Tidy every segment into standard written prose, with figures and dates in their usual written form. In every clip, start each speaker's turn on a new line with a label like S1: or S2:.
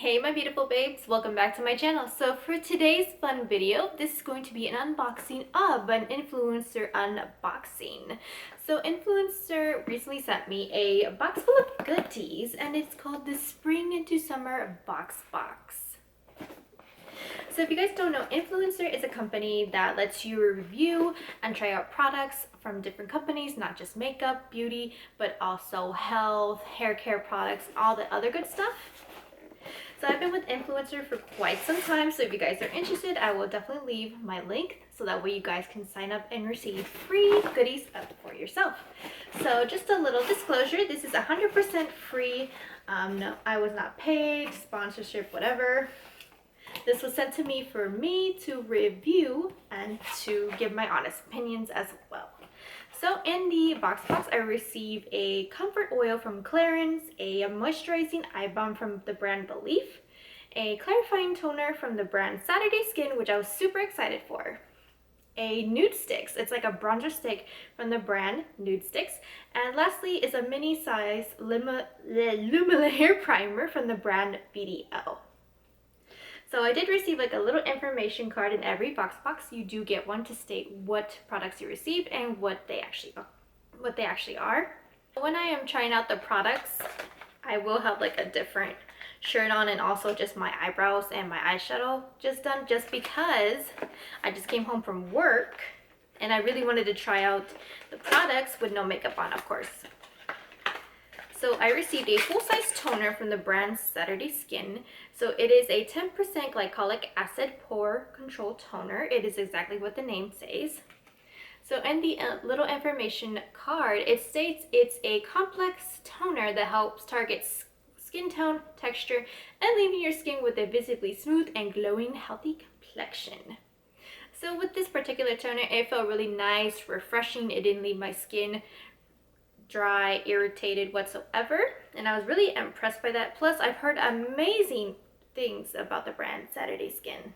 S1: Hey my beautiful babes, welcome back to my channel. So for today's fun video, this is going to be an unboxing of an Influenster unboxing. So Influencer recently sent me a box full of goodies and it's called the Spring into Summer Box Box. So if you guys don't know, Influencer is a company that lets you review and try out products from different companies, not just makeup, beauty, but also health, hair care products, all the other good stuff. So I've been with Influencer for quite some time, so if you guys are interested, I will definitely leave my link so that way you guys can sign up and receive free goodies up for yourself. So just a little disclosure, this is 100% free. No, I was not paid, sponsorship, whatever. This was sent to me for me to review and to give my honest opinions as well. So in the box, I received a comfort oil from Clarins, a moisturizing eye balm from the brand Belif, a clarifying toner from the brand Saturday Skin, which I was super excited for, a Nudestix, it's like a bronzer stick from the brand Nudestix, and lastly is a mini size lumilayer primer from the brand BDL. So I did receive like a little information card in every box. You do get one to state what products you received and what they actually are. When I am trying out the products, I will have like a different shirt on and also just my eyebrows and my eyeshadow just done, just because I just came home from work and I really wanted to try out the products with no makeup on, of course. So I received a full-size toner from the brand Saturday Skin. So it is a 10% glycolic acid pore control toner. It is exactly what the name says. So in the little information card, it states it's a complex toner that helps target skin tone, texture, and leaving your skin with a visibly smooth and glowing, healthy complexion. So with this particular toner, it felt really nice, refreshing. It didn't leave my skin dry, irritated whatsoever, and I was really impressed by that. Plus I've heard amazing things about the brand Saturday Skin.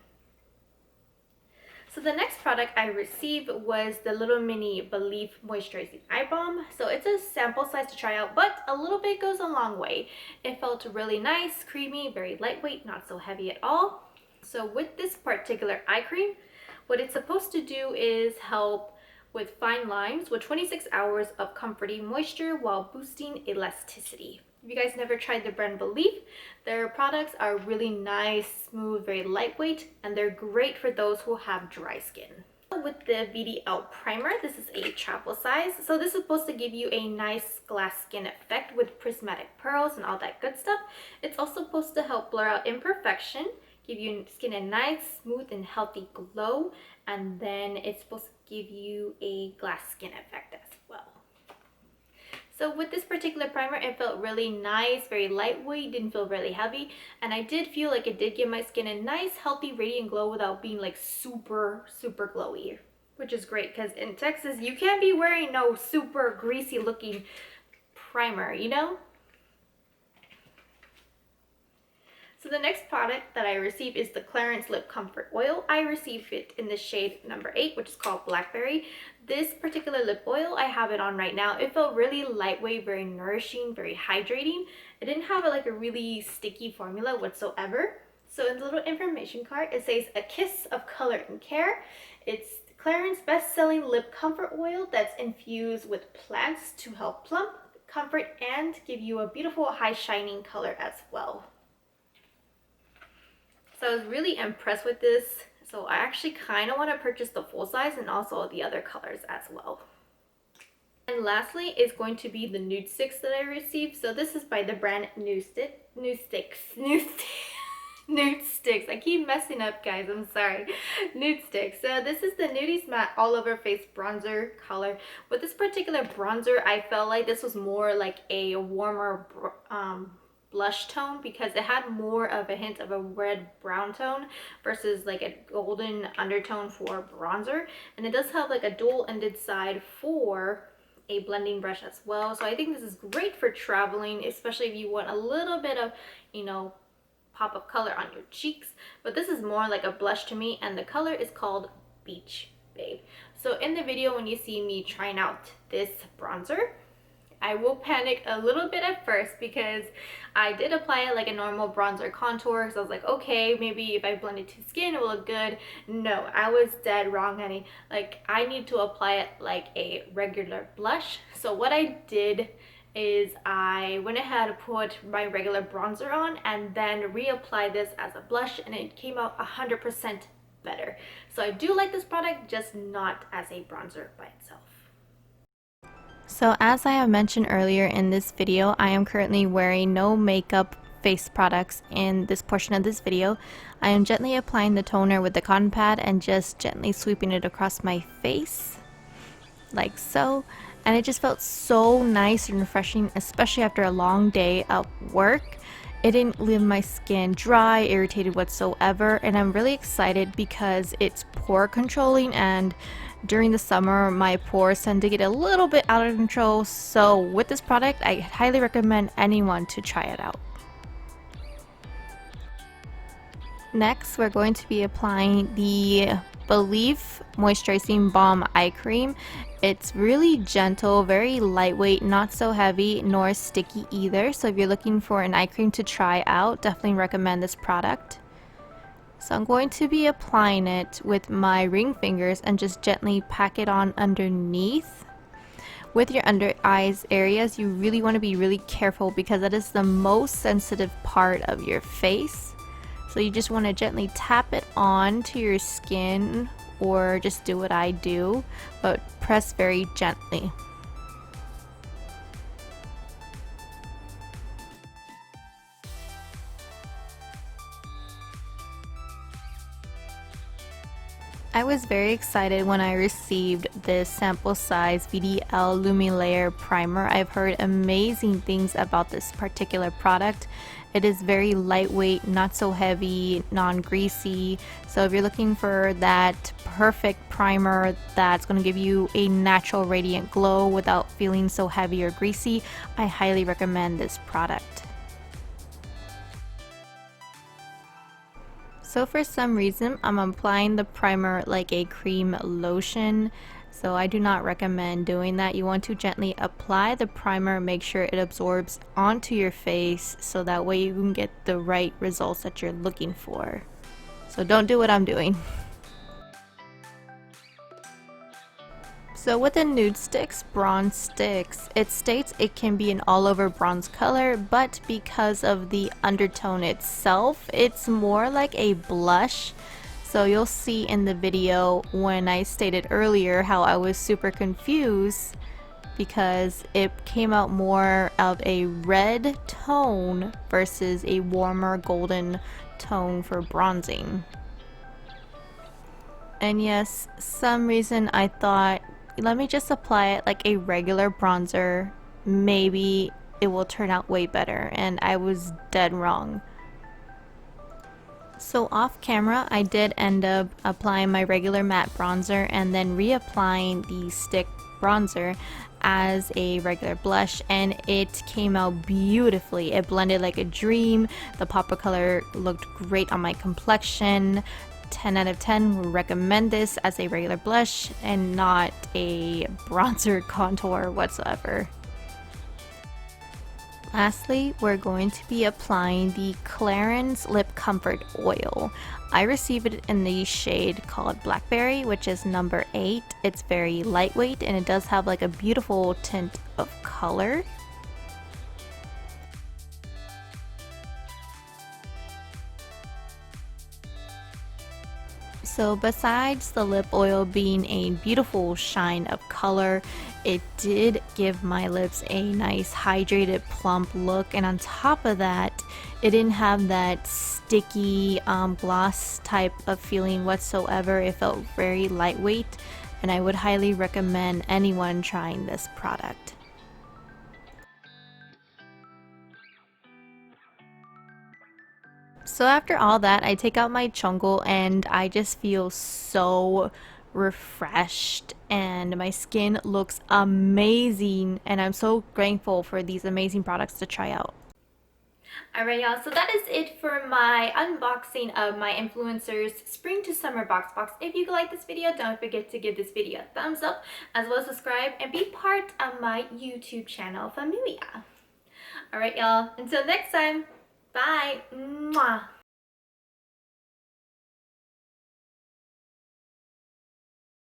S1: So the next product I received was the little mini Belif moisturizing eye balm. So it's a sample size to try out, but a little bit goes a long way. It felt really nice, creamy, very lightweight, not so heavy at all. So with this particular eye cream, what it's supposed to do is help with fine lines with 26 hours of comforting moisture while boosting elasticity. If you guys never tried the brand Belif, their products are really nice, smooth, very lightweight, and they're great for those who have dry skin. With the VDL primer, this is a travel size. So this is supposed to give you a nice glass skin effect with prismatic pearls and all that good stuff. It's also supposed to help blur out imperfection, give your skin a nice, smooth, and healthy glow, and then it's supposed to give you a glass skin effect as well. So with this particular primer, it felt really nice, very lightweight, didn't feel really heavy, and I did feel like it did give my skin a nice, healthy, radiant glow without being like super glowy, which is great because in Texas, you can't be wearing no super greasy looking primer, you know? So the next product that I received is the Clarins Lip Comfort Oil. I received it in the shade number 8, which is called Blackberry. This particular lip oil, I have it on right now. It felt really lightweight, very nourishing, very hydrating. It didn't have a really sticky formula whatsoever. So in the little information card, it says a kiss of color and care. It's Clarins' best-selling lip comfort oil that's infused with plants to help plump, comfort, and give you a beautiful high shining color as well. So I was really impressed with this. So I actually kind of want to purchase the full size and also the other colors as well. And lastly is going to be the Nudestix that I received. So this is by the brand Nudestix. I keep messing up, guys. I'm sorry. Nudestix. So this is the Nudies Matte All Over Face Bronzer color. With this particular bronzer, I felt like this was more like a warmer blush tone because it had more of a hint of a red brown tone versus like a golden undertone for bronzer, and it does have like a dual ended side for a blending brush as well. So I think this is great for traveling, especially if you want a little bit of, you know, pop of color on your cheeks. But this is more like a blush to me, and the color is called Beach Babe. So in the video when you see me trying out this bronzer, I will panic a little bit at first because I did apply it like a normal bronzer contour. So I was like, okay, maybe if I blend it to skin, it will look good. No, I was dead wrong, honey. Like, I need to apply it like a regular blush. So what I did is I went ahead and put my regular bronzer on and then reapply this as a blush, and it came out 100% better. So I do like this product, just not as a bronzer by itself. So as I have mentioned earlier in this video, I am currently wearing no makeup face products in this portion of this video. I am gently applying the toner with the cotton pad and just gently sweeping it across my face, like so. And it just felt so nice and refreshing, especially after a long day at work. It didn't leave my skin dry, irritated whatsoever, and I'm really excited because it's pore controlling, and during the summer my pores tend to get a little bit out of control. So with this product, I highly recommend anyone to try it out. Next, we're going to be applying the Belif Moisturizing Balm Eye Cream. It's really gentle, very lightweight, not so heavy nor sticky either. So if you're looking for an eye cream to try out, definitely recommend this product. So I'm going to be applying it with my ring fingers and just gently pack it on underneath. With your under eyes areas, you really want to be really careful because that is the most sensitive part of your face. So you just want to gently tap it on to your skin, or just do what I do, but press very gently. I was very excited when I received this sample size VDL Lumilayer primer. I've heard amazing things about this particular product. It is very lightweight, not so heavy, non-greasy. So if you're looking for that perfect primer that's going to give you a natural radiant glow without feeling so heavy or greasy, I highly recommend this product. So for some reason, I'm applying the primer like a cream lotion. So I do not recommend doing that. You want to gently apply the primer, make sure it absorbs onto your face so that way you can get the right results that you're looking for. So don't do what I'm doing. So with the Nudestix bronze sticks, it states it can be an all over bronze color, but because of the undertone itself, it's more like a blush. So you'll see in the video when I stated earlier how I was super confused because it came out more of a red tone versus a warmer golden tone for bronzing. And yes, some reason I thought, let me just apply it like a regular bronzer, maybe it will turn out way better, and I was dead wrong. So off camera, I did end up applying my regular matte bronzer and then reapplying the stick bronzer as a regular blush, and it came out beautifully. It blended like a dream. The pop of color looked great on my complexion. 10 out of 10 would recommend this as a regular blush and not a bronzer contour whatsoever. Lastly, we're going to be applying the Clarins Lip Comfort Oil. I received it in the shade called Blackberry, which is number 8. It's very lightweight and it does have like a beautiful tint of color. So besides the lip oil being a beautiful shine of color, it did give my lips a nice hydrated plump look, and on top of that, it didn't have that sticky gloss type of feeling whatsoever. It felt very lightweight, and I would highly recommend anyone trying this product. So after all that, I take out my chongle and I just feel so refreshed and my skin looks amazing, and I'm so grateful for these amazing products to try out. Alright y'all, so that is it for my unboxing of my Influencer's Spring to Summer Box Box. If you like this video, don't forget to give this video a thumbs up, as well as subscribe and be part of my YouTube channel, Familia. Alright y'all, until next time, bye! Mwah.